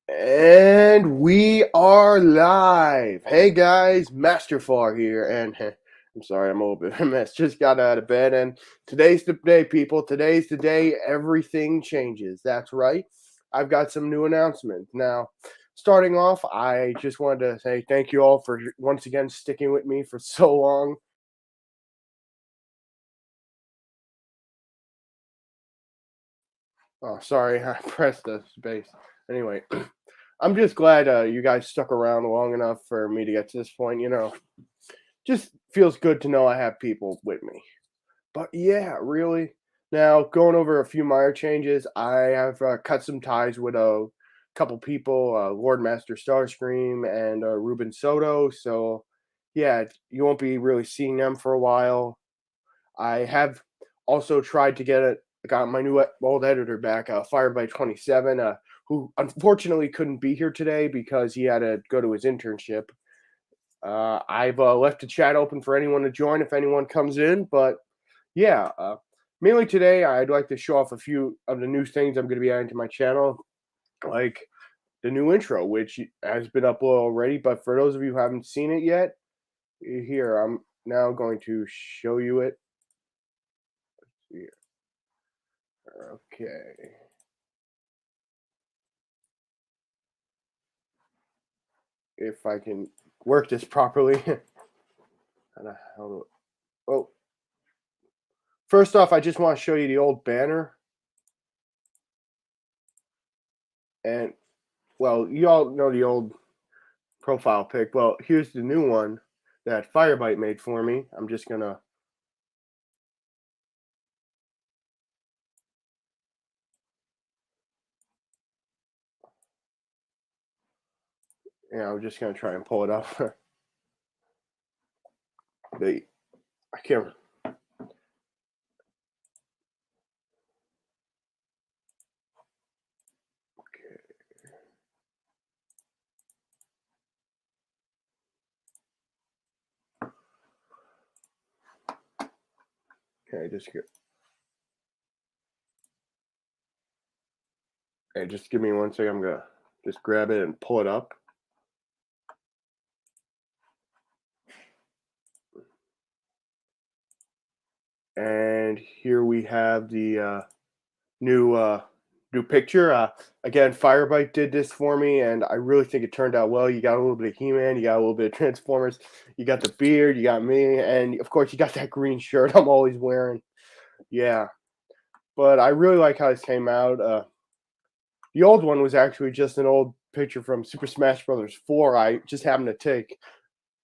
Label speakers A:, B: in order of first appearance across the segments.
A: And we are live. Hey guys, Masterfar here, and I'm sorry, I'm a little bit of a mess. Just got out of bed, and today's the day, people. Today's the day everything changes. That's right. I've got some new announcements. Now, starting off, I just wanted to say thank you all for once again sticking with me for so long. Oh, sorry, I pressed the space. Anyway, I'm just glad you guys stuck around long enough for me to get to this point. Just feels good to know I have people with me. But yeah, really. Now, going over a few minor changes, I have cut some ties with a couple people, Lord Master Starscream and Ruben Soto. So, yeah, you won't be really seeing them for a while. I have also tried to got my new old editor back, Fired by 27, who unfortunately couldn't be here today because he had to go to his internship. I've left the chat open for anyone to join if anyone comes in, but yeah, mainly today I'd like to show off a few of the new things I'm going to be adding to my channel, like the new intro, which has been uploaded already. But for those of you who haven't seen it yet, here I'm now going to show you it. Here. Okay. If I can work this properly. Oh, first off, I just want to show you the old banner. And, well, you all know the old profile pic. Well, here's the new one that Firebite made for me. I'm just going to. I'm just going to try and pull it up. I can't. Okay, just give me 1 second. I'm gonna just grab it and pull it up. And here we have the new new picture. Again, Firebite did this for me, and I really think it turned out well. You got a little bit of He-Man, you got a little bit of Transformers, you got the beard, you got me, and of course you got that green shirt I'm always wearing. Yeah, but I really like how this came out. The old one was actually just an old picture from Super Smash Bros. 4. I just happened to take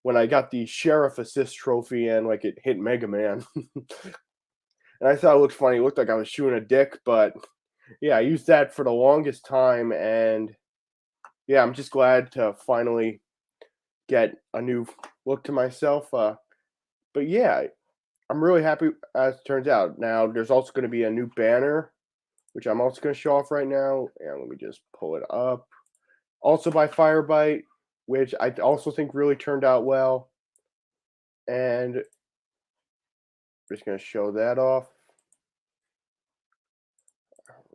A: when I got the Sheriff Assist trophy and like it hit Mega Man. And I thought it looked funny. It looked like I was shooting a dick, but yeah, I used that for the longest time, and yeah, I'm just glad to finally get a new look to myself. But yeah, I'm really happy as it turns out. Now, there's also going to be a new banner, which I'm also going to show off right now. And let me just pull it up. Also by Firebite, which I also think really turned out well. And I'm just going to show that off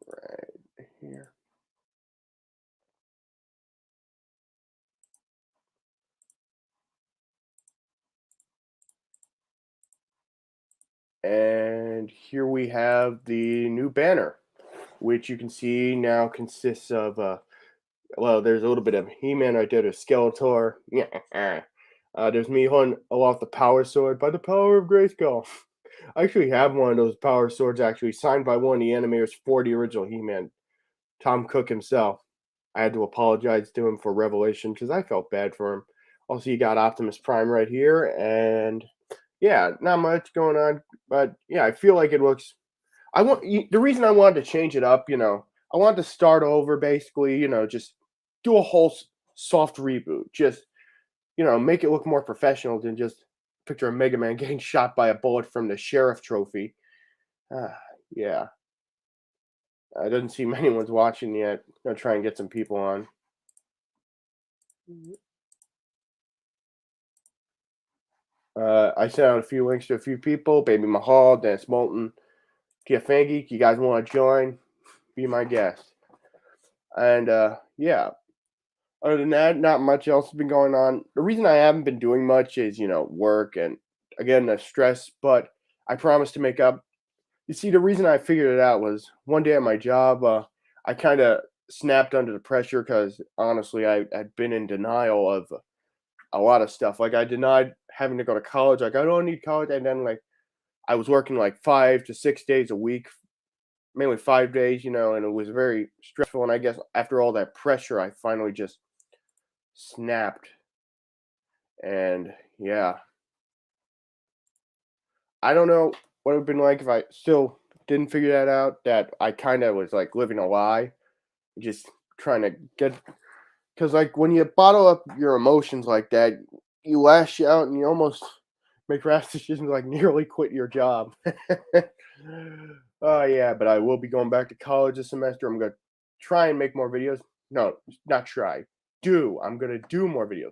A: right here. And here we have the new banner, which you can see now consists of, well, there's a little bit of He-Man right there, there's Skeletor. Yeah. There's me holding aloft the Power Sword by the power of Grayskull. I actually have one of those Power Swords actually signed by one of the animators for the original He-Man, Tom Cook himself. I had to apologize to him for Revelation because I felt bad for him. Also, you got Optimus Prime right here, and yeah, not much going on, but yeah, I feel like it looks. The reason I wanted to change it up, I wanted to start over basically, just do a whole soft reboot, just make it look more professional than just picture a Mega Man getting shot by a bullet from the sheriff trophy. Yeah, it doesn't seem anyone's watching yet. I'm gonna try and get some people on. I sent out a few links to a few people. Baby Mahal, Dennis Moulton, Tia Fangeek. You guys want to join? Be my guest. And yeah, Other than that, not much else has been going on. The reason I haven't been doing much is, work and again, the stress, but I promise to make up. You see, the reason I figured it out was one day at my job, I kind of snapped under the pressure because honestly, I had been in denial of a lot of stuff. Like, I denied having to go to college. Like, I don't need college. And then, like, I was working like 5 to 6 days a week, mainly 5 days, and it was very stressful. And I guess after all that pressure, I finally just snapped. And yeah, I don't know what it would have been like if I still didn't figure that out. That I kind of was like living a lie, just trying to get. Because, like, when you bottle up your emotions like that, you lash out and you almost make rash decisions like nearly quit your job. Oh, yeah, but I will be going back to college this semester. I'm going to try and make more videos. No, not try. Do. I'm going to do more videos.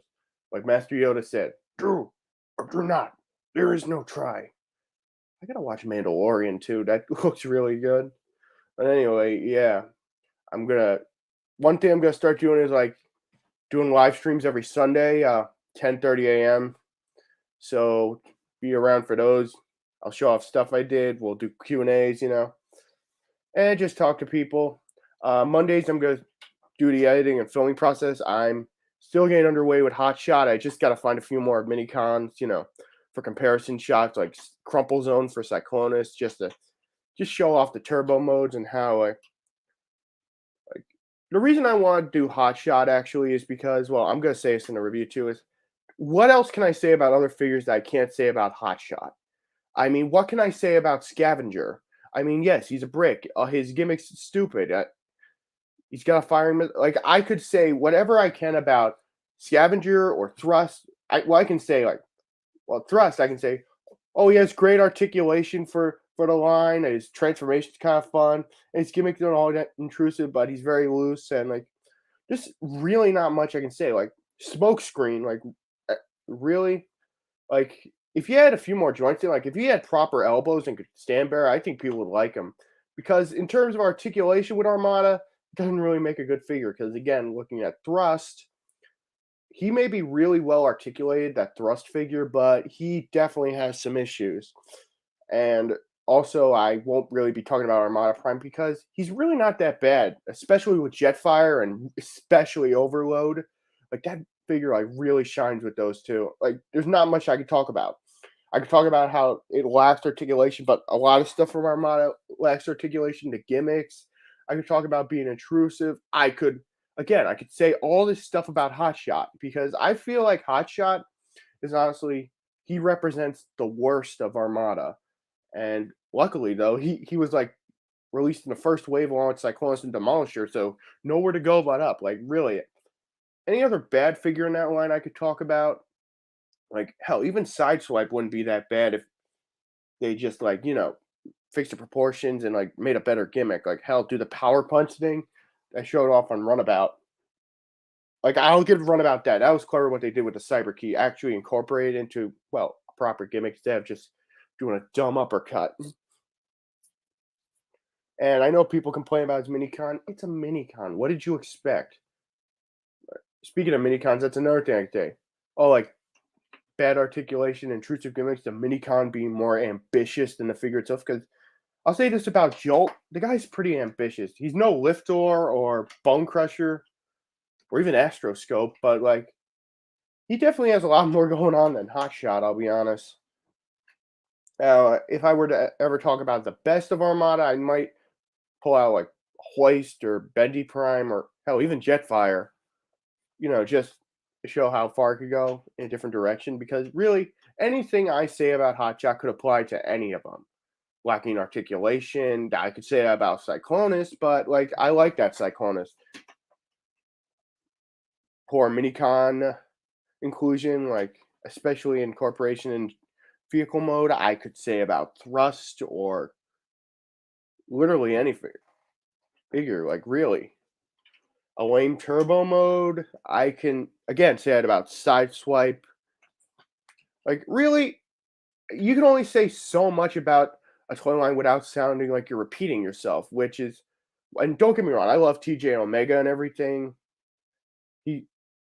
A: Like Master Yoda said, do or do not. There is no try. I got to watch Mandalorian too. That looks really good. But anyway, yeah, I'm going to. One thing I'm going to start doing is like doing live streams every Sunday, 10:30 a.m. So be around for those. I'll show off stuff I did. We'll do Q&As, and just talk to people. Mondays, I'm going to do the editing and filming process. I'm still getting underway with Hot Shot. I just got to find a few more mini cons, for comparison shots, like Crumple Zone for Cyclonus, just show off the turbo modes and how like the reason I want to do Hot Shot actually is because, well, I'm going to say this in the review too, is what else can I say about other figures that I can't say about Hot Shot? I mean, what can I say about Scavenger? I mean, yes, he's a brick. His gimmick's stupid. He's got a firing. Like, I could say whatever I can about Scavenger or Thrust. I can say, like, well, Thrust, I can say, oh, he has great articulation for the line. His transformation's kind of fun. And his gimmick's not all that intrusive, but he's very loose. And, like, just really not much I can say. Like, Smokescreen, like, really? Like, if you had a few more joints in, like, if he had proper elbows and could stand better, I think people would like him. Because in terms of articulation with Armada, it doesn't really make a good figure. Because, again, looking at Thrust, he may be really well articulated, that Thrust figure, but he definitely has some issues. And also, I won't really be talking about Armada Prime because he's really not that bad, especially with Jetfire and especially Overload. Like, that figure like really shines with those two. Like, there's not much I could talk about. I could talk about how it lacks articulation, but a lot of stuff from Armada lacks articulation. The gimmicks. I could talk about being intrusive. I could say all this stuff about Hotshot because I feel like Hotshot is honestly he represents the worst of Armada. And luckily, though, he was like released in the first wave along with Cyclonus and Demolisher, so nowhere to go but up. Like, really, any other bad figure in that line I could talk about? Like, hell, even Sideswipe wouldn't be that bad if they just, like, fixed the proportions and, like, made a better gimmick. Like, hell, do the Power Punch thing that showed off on Runabout. Like, I'll give Runabout that. That was clever what they did with the Cyber Key. Actually incorporated into, well, a proper gimmick instead of just doing a dumb uppercut. And I know people complain about his minicon. It's a minicon. What did you expect? Speaking of minicons, that's another thing I could say. Oh, like bad articulation, intrusive gimmicks, the minicon being more ambitious than the figure itself. Because I'll say this about Jolt, the guy's pretty ambitious. He's no Liftor or Bone Crusher or even Astroscope, but like he definitely has a lot more going on than Hotshot, I'll be honest. Now, if I were to ever talk about the best of Armada, I might pull out like Hoist or Bendy Prime or hell, even Jetfire, just to show how far it could go in a different direction. Because really, anything I say about Hotshot could apply to any of them. Lacking articulation, I could say that about Cyclonus, but like I like that Cyclonus. Poor minicon inclusion, like especially incorporation in vehicle mode, I could say about Thrust or literally any figure. Like, really. A lame turbo mode, I can again say that about Sideswipe. Like, really, you can only say so much about a toy line without sounding like you're repeating yourself, which is, and don't get me wrong, I love TJ Omega and everything.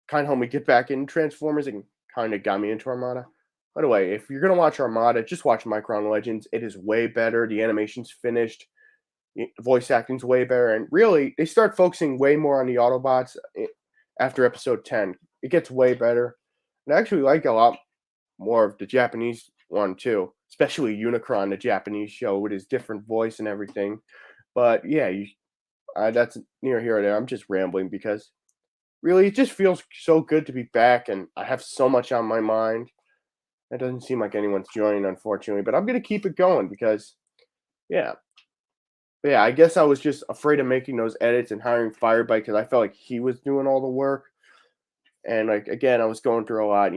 B: kind of helped me get back into Transformers and kind of got me into Armada. By the way, if you're gonna watch Armada, just watch Micron Legends. It is way better. The animation's finished. Voice acting's way better, and really, they start focusing way more on the Autobots after episode 10. It gets way better. And I actually like a lot more of the Japanese one too, especially Unicron, the Japanese show with his different voice and everything. But yeah, that's near here or there. I'm just rambling because really, it just feels so good to be back, and I have so much on my mind. It doesn't seem like anyone's joining, unfortunately, but I'm gonna keep it going because, yeah, yeah. I guess I was just afraid of making those edits and hiring Firebite because I felt like he was doing all the work, and like again, I was going through a lot,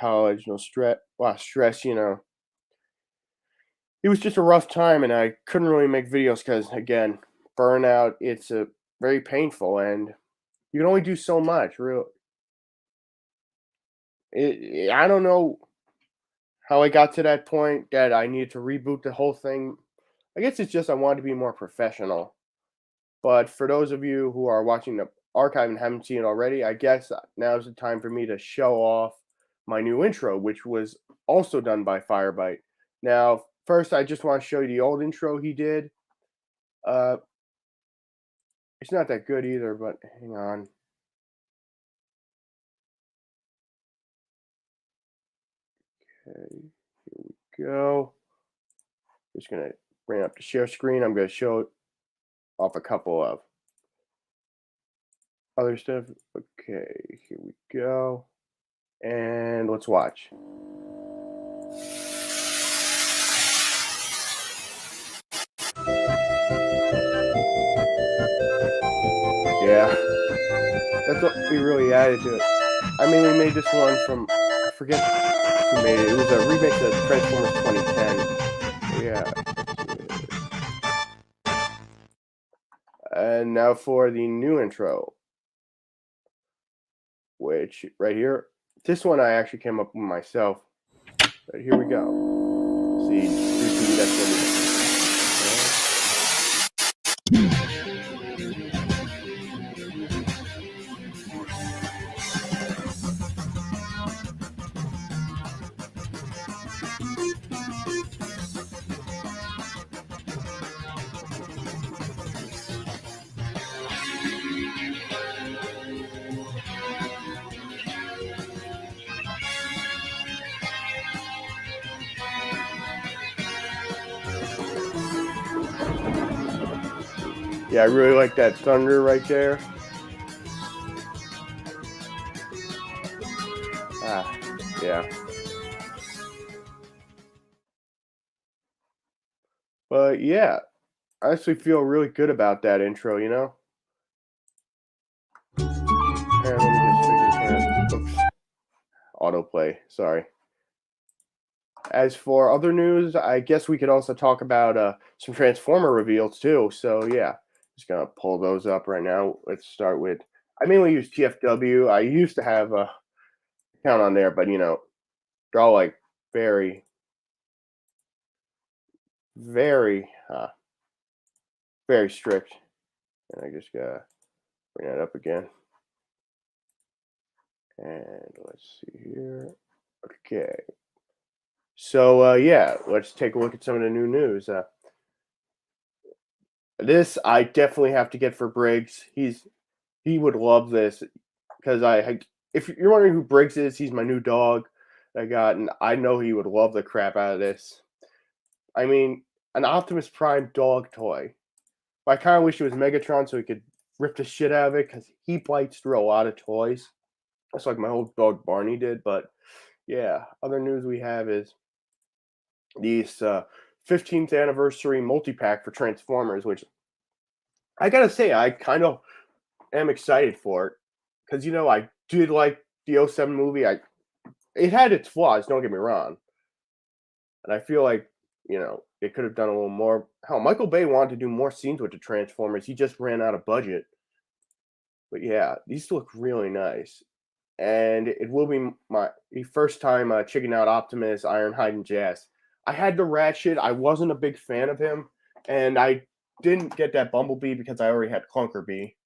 B: college, stress, a lot of stress, It was just a rough time, and I couldn't really make videos because, again, burnout. It's a very painful, and you can only do so much. Real, I don't know how I got to that point that I needed to reboot the whole thing. I guess it's just I wanted to be more professional. But for those of you who are watching the archive and haven't seen it already, I guess now's the time for me to show off my new intro, which was also done by Firebite. Now, first, I just want to show you the old intro he did. Uh, it's not that good either, but hang on. Okay, here we go. Just gonna bring up the share screen. I'm gonna show off a couple of other stuff. Okay, here we go. And let's watch. Yeah, that's what we really added to it. I mean, we made this one from, I forget who made it. It was a remix of Transformers 2010. Yeah. And now for the new intro, which right here, this one I actually came up with myself. But here we go. See, that's gonna be. Yeah, I really like that thunder right there. Yeah. But yeah, I actually feel really good about that intro, And let me just figure oops. Autoplay, sorry. As for other news, I guess we could also talk about some Transformer reveals too. So yeah, just gonna pull those up right now. Let's start with. I mainly use TFW. I used to have a account on there, but they're all like very, very, very strict. And I just gotta bring that up again. And let's see here. Okay. So yeah, let's take a look at some of the new news. This I definitely have to get for Briggs. He would love this because if you're wondering who Briggs is, he's my new dog I got, and I know he would love the crap out of this. I mean, an Optimus Prime dog toy. I kind of wish it was Megatron so he could rip the shit out of it because he bites through a lot of toys. That's like my old dog Barney did. But yeah, other news we have is these 15th anniversary multi-pack for Transformers, which I gotta say I kind of am excited for it because I did like the '07 movie. It had its flaws, don't get me wrong, and I feel like it could have done a little more. Hell, Michael Bay wanted to do more scenes with the Transformers. He just ran out of budget. But yeah, these look really nice, and it will be my first time checking out Optimus, Ironhide, and Jazz. I had the Ratchet. I wasn't a big fan of him, and I didn't get that Bumblebee because I already had Clunker Bee.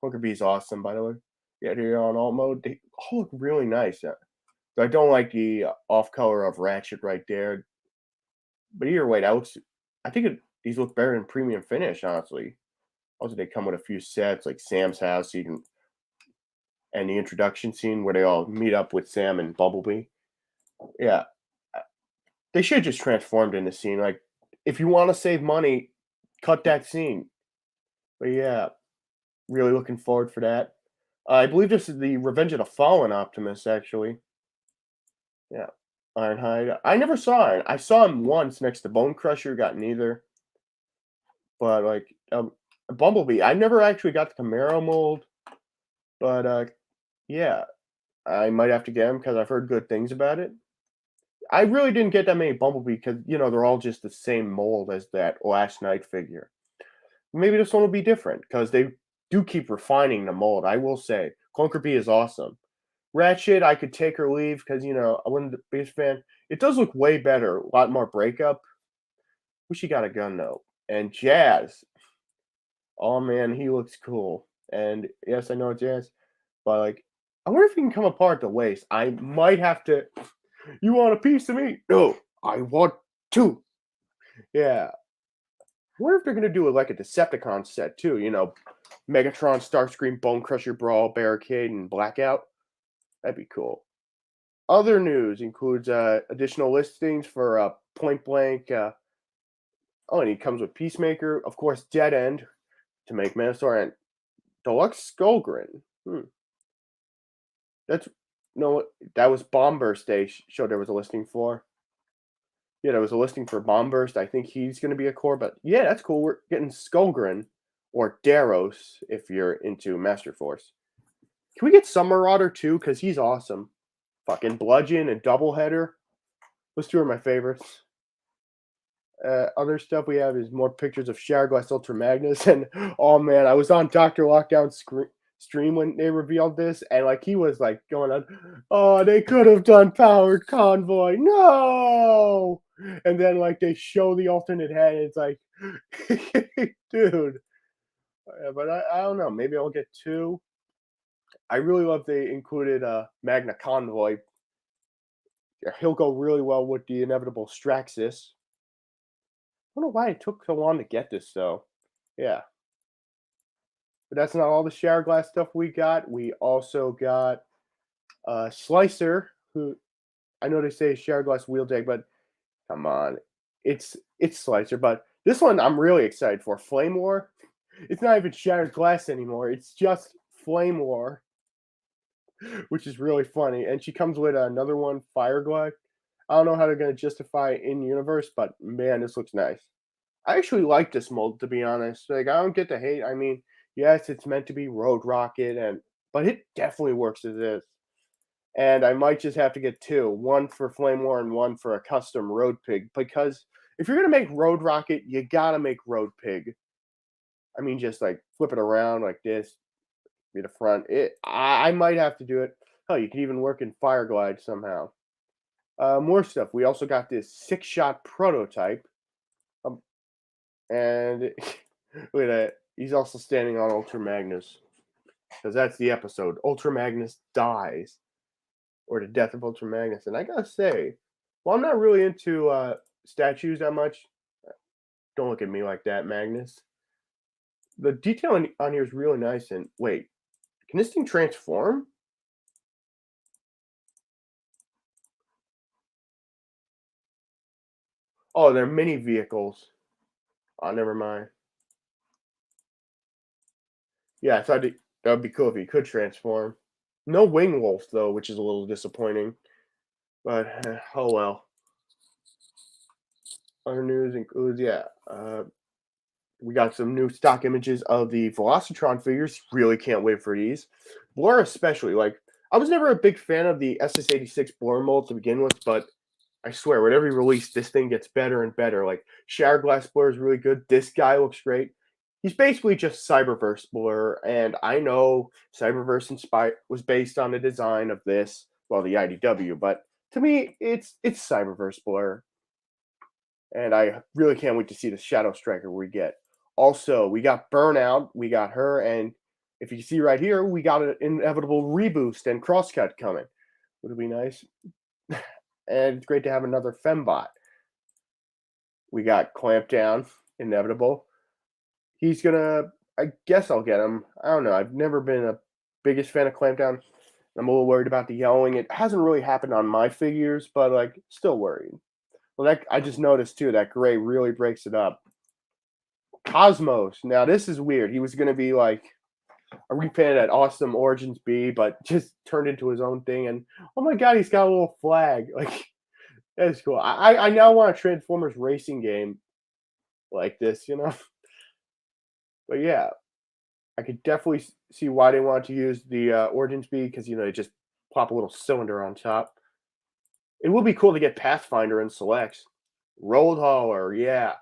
B: Clunker Bee's awesome, by the way. Yeah, they're on alt mode. They all look really nice. I don't like the off color of Ratchet right there. But either way, that looks. I think these look better than premium finish, honestly. Also, they come with a few sets like Sam's house, so you can, and the introduction scene where they all meet up with Sam and Bumblebee. Yeah, they should have just transformed in the scene. Like, if you want to save money, cut that scene. But yeah, really looking forward for that. I believe this is the Revenge of the Fallen Optimus, actually. Yeah, Ironhide. I never saw it. I saw him once next to Bone Crusher. Got neither. But like Bumblebee, I never actually got the Camaro mold. But yeah, I might have to get him because I've heard good things about it. I really didn't get that many Bumblebee because they're all just the same mold as that Last Night figure. Maybe this one will be different because they do keep refining the mold. I will say, Clunker B is awesome. Ratchet, I could take or leave because I wasn't the biggest fan. It does look way better, a lot more breakup. Wish he got a gun though. And Jazz, oh man, he looks cool. And yes, I know Jazz, but like, I wonder if he can come apart at the waist. I might have to. You want a piece of me? No, I want two. Yeah. I wonder if they're gonna do it like a Decepticon set too. Megatron, Starscream, Bone Crusher, Brawl, Barricade, and Blackout. That'd be cool. Other news includes additional listings for Point Blank. Oh, and he comes with Peacemaker, of course, Dead End to make Manowar, and Deluxe Skullgrin. That's no, that was Bomb Burst Day. Showed there was a listing for. Yeah, there was a listing for Bomb Burst. I think he's going to be a core, but yeah, that's cool. We're getting Skullgrin or Daros if you're into Master Force. Can we get Summer Marauder too? Because he's awesome. Fucking Bludgeon and Doubleheader. Those two are my favorites. Other stuff we have is more pictures of Shatterglass Ultra Magnus. And oh man, I was on Dr. Lockdown stream when they revealed this, and like he was like going on, oh, they could have done Powered Convoy. No! And then like they show the alternate head, and it's like, dude. But I don't know. Maybe I'll get two. I really love they included Magna Convoy. He'll go really well with the inevitable Straxus. I don't know why it took so long to get this though. Yeah. But that's not all the Shatterglass stuff we got. We also got Slicer, who I know they say Shatterglass Wheeljack, but come on. It's Slicer, but this one I'm really excited for. Flame War. It's not even Shattered Glass anymore. It's just Flame War, which is really funny. And she comes with another one, Fire Glide. I don't know how they're going to justify in universe, but man, this looks nice. I actually like this mold, to be honest. Like, I don't get the hate. I mean, yes, it's meant to be Road Rocket, but it definitely works as is. And I might just have to get two, one for Flame War and one for a custom Road Pig, because if you're gonna make Road Rocket, you gotta make Road Pig. I mean, just like flip it around like this, be the front. I might have to do it. Hell, you can even work in Fire Glide somehow. More stuff. We also got this 6-shot prototype. And look at that. He's also standing on Ultra Magnus. Because that's the episode. Ultra Magnus dies. Or the death of Ultra Magnus. And I gotta say, well, I'm not really into statues that much. Don't look at me like that, Magnus. The detail on here is really nice. And wait, can this thing transform? Oh, they're mini vehicles. Oh, never mind. Yeah, I thought that would be cool if he could transform. No Wing Wolf, though, which is a little disappointing. But, oh well. Other news includes, yeah, we got some new stock images of the Velocitron figures. Really can't wait for these. Blur especially. Like, I was never a big fan of the SS86 Blur mold to begin with, but I swear, with every release, this thing gets better and better. Like, Shatterglass Blur is really good. This guy looks great. He's basically just Cyberverse Blur, and I know Cyberverse was based on the design of this, well, the IDW, but to me, it's Cyberverse Blur. And I really can't wait to see the Shadow Striker we get. Also, we got Burnout, we got her, and
A: if you see right here, we got an inevitable reboost and crosscut coming. Would it be nice? And it's great to have another fembot. We got Clamp Down, inevitable. He's gonna. I guess I'll get him. I don't know. I've never been a biggest fan of Clamp Down. I'm a little worried about the yelling. It hasn't really happened on my figures, but like, still worried. Well, that I just noticed too. That gray really breaks it up. Cosmos. Now this is weird. He was gonna be like a repainted at Awesome Origins B, but just turned into his own thing. And oh my god, he's got a little flag. Like that's cool. I now want a Transformers racing game like this, you know. But yeah, I could definitely see why they want to use the Origins B because they just plop a little cylinder on top. It would be cool to get Pathfinder and selects. Road Hauler, yeah.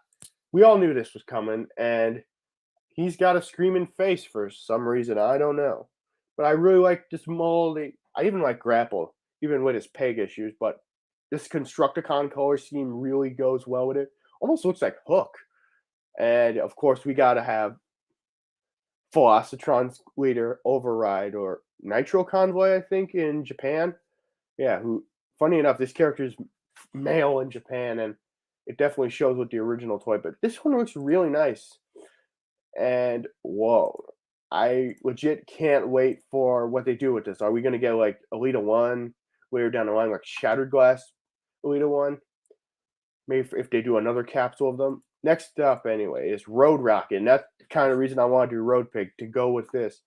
A: We all knew this was coming, and he's got a screaming face for some reason. I don't know. But I really like this mold. I even like Grapple, even with his peg issues. But this Constructicon color scheme really goes well with it. Almost looks like Hook. And, of course, we got to have Velocitron's leader, Override, or Nitro Convoy, I think, in Japan. Yeah, who, funny enough, this character is male in Japan, and it definitely shows with the original toy. But this one looks really nice. And, whoa, I legit can't wait for what they do with this. Are we going to get, like, Elita 1 later down the line, like Shattered Glass Elita 1? Maybe if they do another capsule of them. Next up, anyway, is Road Rocket, and that's the kind of reason I want to do Road Pig, to go with this.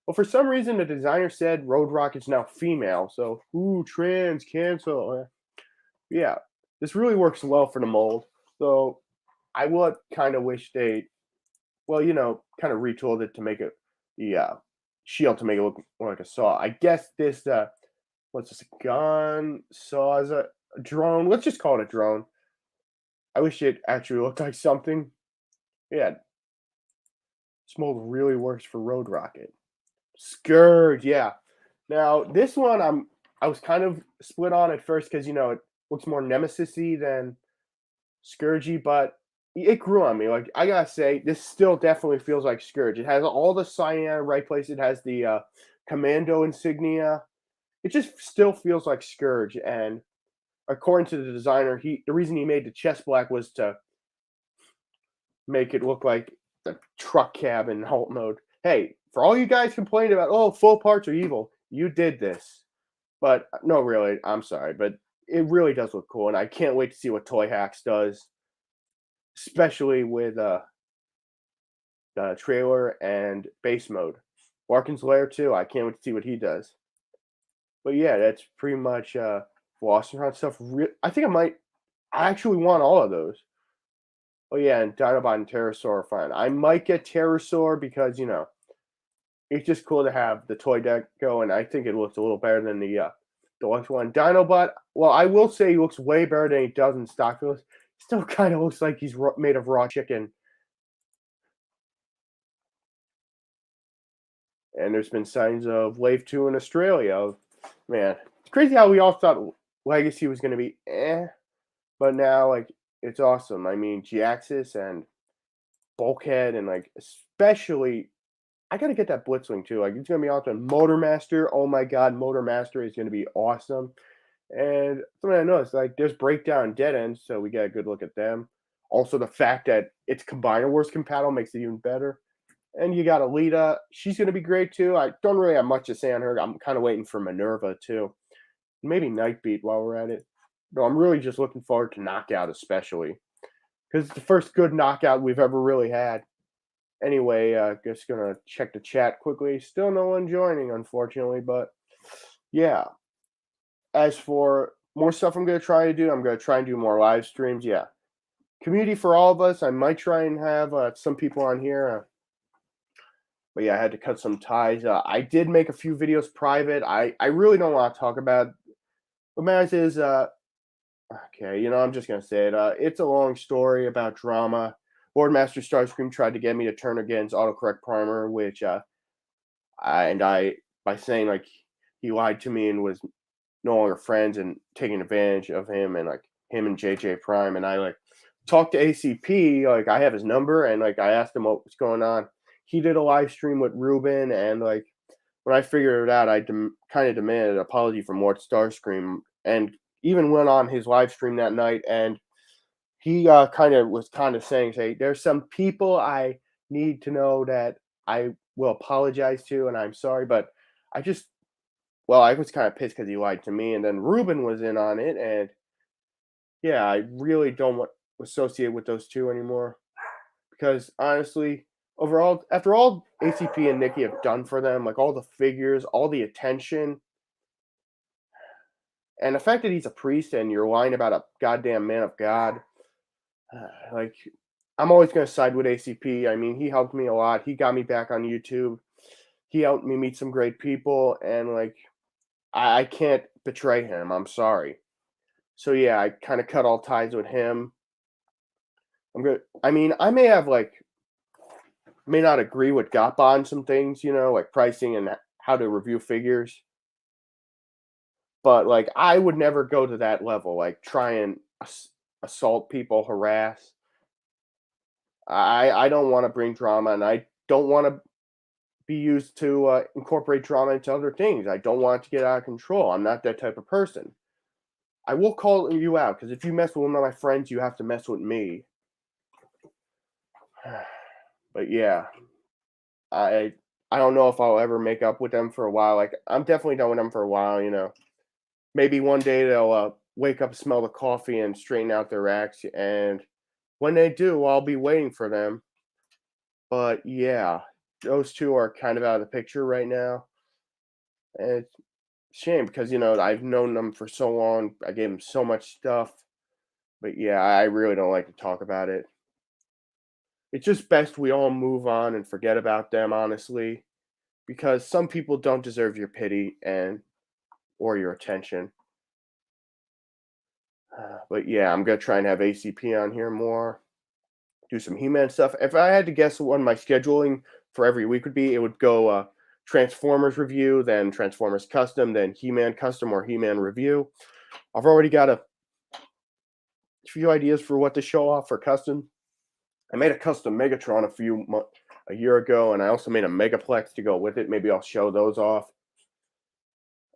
A: Well, for some reason, the designer said Road Rocket's now female, so, ooh, trans, cancel. Yeah, this really works well for the mold, so I would kind of wish they, well, kind of retooled it to make it, the shield to make it look more like a saw. I guess this, what's this, a gun, saw, is a drone? Let's just call it a drone. I wish it actually looked like something. Yeah, this mold really works for Road Rocket. Scourge, yeah. Now this one, I was kind of split on at first because it looks more Nemesis-y than Scourgey, but it grew on me. Like I gotta say, this still definitely feels like Scourge. It has all the cyan in the right place. It has the commando insignia. It just still feels like Scourge, and according to the designer, the reason he made the chest black was to make it look like the truck cab in Halt mode. Hey, for all you guys complaining about, oh, full parts are evil, you did this. But no, really, I'm sorry, but it really does look cool, and I can't wait to see what Toy Hacks does, especially with the trailer and base mode. Larkin's Lair too. I can't wait to see what he does. But yeah, that's pretty much Velocitron stuff. I think I actually want all of those. Oh yeah, and Dinobot and Pterosaur are fine. I might get Pterosaur because it's just cool to have the toy deck go, and I think it looks a little better than the deluxe one. Dinobot, well, I will say he looks way better than he does in stock. Still kind of looks like he's made of raw chicken. And there's been signs of Wave 2 in Australia. Man, it's crazy how we all thought Legacy was going to be but now, like, it's awesome. I mean, G-Axis and Bulkhead, and, like, especially, I got to get that Blitzwing, too. Like, it's going to be awesome. Motormaster, oh my god, Motormaster is going to be awesome. And something I noticed, like, there's Breakdown and Dead Ends, so we get a good look at them. Also, the fact that it's Combiner Wars compatible makes it even better. And you got Alita. She's going to be great, too. I don't really have much to say on her. I'm kind of waiting for Minerva, too. Maybe Nightbeat while we're at it. No, I'm really just looking forward to Knockout, especially. Because it's the first good Knockout we've ever really had. Anyway, just going to check the chat quickly. Still no one joining, unfortunately. But, yeah. As for more stuff I'm going to try to do, I'm going to try and do more live streams. Yeah. Community for all of us. I might try and have some people on here. But yeah, I had to cut some ties. I did make a few videos private. I really don't want to talk about it. What matters is, okay, I'm just going to say it. It's a long story about drama. Lordmaster Starscream tried to get me to turn against autocorrect primer, which I by saying like he lied to me and was no longer friends and taking advantage of him and like him and JJ Prime, and I like talked to ACP, like I have his number, and like I asked him what was going on.
B: he did a live stream with Ruben, and like when I figured it out, I kind of demanded an apology from Mort Starscream, and even went on his live stream that night, and he kind of was saying, "Say, there's some people I need to know that I will apologize to, and I'm sorry, but I just." Well, I was kind of pissed because he lied to me, and then Ruben was in on it, and yeah, I really don't want to associate with those two anymore because honestly, overall, after all ACP and Nikki have done for them, like all the figures, all the attention, and the fact that he's a priest and you're lying about a goddamn man of God, like I'm always going to side with ACP. I mean, he helped me a lot. He got me back on YouTube. He helped me meet some great people, and like I can't betray him. I'm sorry. So yeah, I kind of cut all ties with him. I'm good. I mean, I may have like may not agree with Gotba on some things, like pricing and how to review figures. But like, I would never go to that level. Like, try and assault people, harass. I don't want to bring drama, and I don't want to be used to incorporate drama into other things. I don't want it to get out of control. I'm not that type of person. I will call you out because if you mess with one of my friends, you have to mess with me. But yeah, I I don't know if I'll ever make up with them for a while. Like I'm definitely done with them for a while. Maybe one day they'll wake up, smell the coffee, and straighten out their acts. And when they do, I'll be waiting for them. But yeah, those two are kind of out of the picture right now. And it's a shame because I've known them for so long. I gave them so much stuff. But yeah, I really don't like to talk about it. It's just best we all move on and forget about them, honestly, because some people don't deserve your pity and or your attention. But yeah, I'm gonna try and have ACP on here more, do some He-Man stuff. If I had to guess what my scheduling for every week would be, it would go Transformers review, then Transformers custom, then He-Man custom or He-Man review. I've already got a few ideas for what to show off for custom. I made a custom Megatron a year ago, and I also made a Megaplex to go with it. Maybe I'll show those off.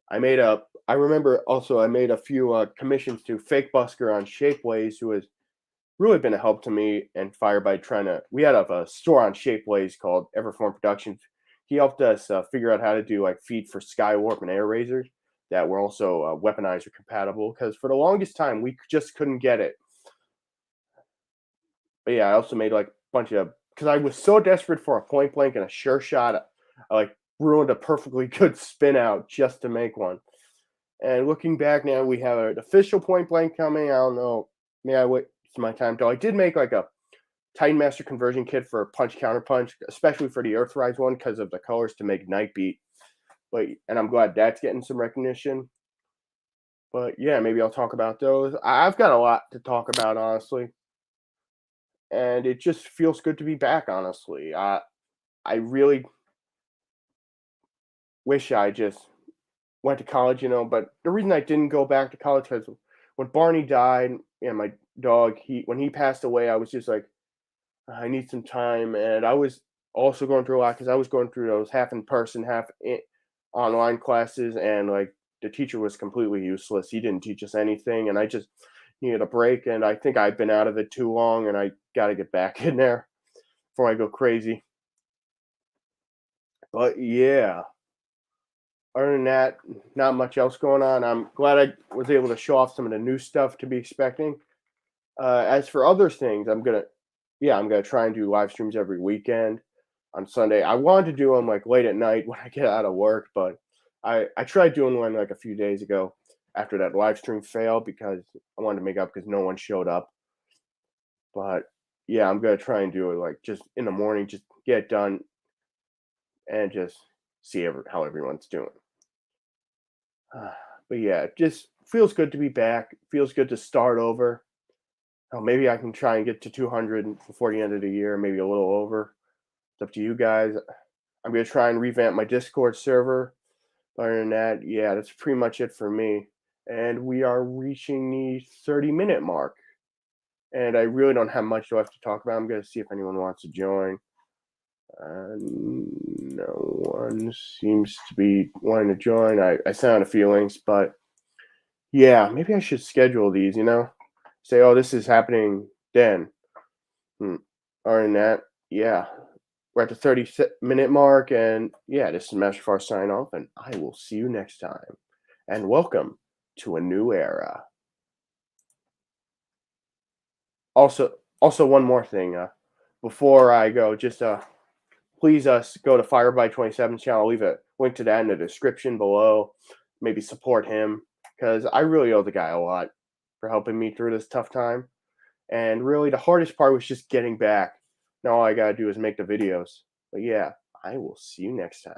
B: I remember also I made a few commissions to Fake Busker on Shapeways, who has really been a help to me and Firebite we had a store on Shapeways called Everform Productions. He helped us figure out how to do like feet for Skywarp and Air Razors that were also weaponizer compatible because for the longest time we just couldn't get it. But yeah, I also made like a bunch of because I was so desperate for a point blank and a sure shot. I like ruined a perfectly good spin out just to make one. And looking back now, we have an official point blank coming. I don't know. May I wait? It's my time. Though I did make like a Titan Master conversion kit for Punch Counter Punch, especially for the Earthrise one because of the colors to make Nightbeat. And I'm glad that's getting some recognition. But yeah, maybe I'll talk about those. I've got a lot to talk about, honestly, and it just feels good to be back. Honestly, I really wish I just went to college, but the reason I didn't go back to college because when Barney died and my dog, when he passed away, I was just like, I need some time, and I was also going through a lot because I was going through those half in person, online classes, and like the teacher was completely useless. He didn't teach us anything, and I just needed a break. And I think I've been out of it too long, and I got to get back in there before I go crazy. But yeah, other than that, not much else going on. I'm glad I was able to show off some of the new stuff to be expecting. As for other things, I'm gonna try and do live streams every weekend on Sunday. I wanted to do them like late at night when I get out of work, but I tried doing one like a few days ago after that live stream failed because I wanted to make up because no one showed up. But yeah, I'm gonna try and do it like just in the morning, just get it done and just see how everyone's doing. But yeah, it just feels good to be back. Feels good to start over. Oh, maybe I can try and get to 200 before the end of the year, maybe a little over. It's up to you guys. I'm gonna try and revamp my Discord server. Other than that, yeah, that's pretty much it for me. And we are reaching the 30-minute mark. And I really don't have much left to talk about. I'm gonna see if anyone wants to join. No one seems to be wanting to join. I sent out a few links, but yeah, maybe I should schedule these, Say, oh, this is happening then. Other than that, yeah, we're at the 30-minute mark, and yeah, this is Master Far sign off, and I will see you next time. And welcome to a new era. Also, one more thing. Before I go, just please go to Fireby27's channel. I'll leave a link to that in the description below. Maybe support him because I really owe the guy a lot for helping me through this tough time. And really, the hardest part was just getting back. Now all I gotta do is make the videos. But yeah, I will see you next time.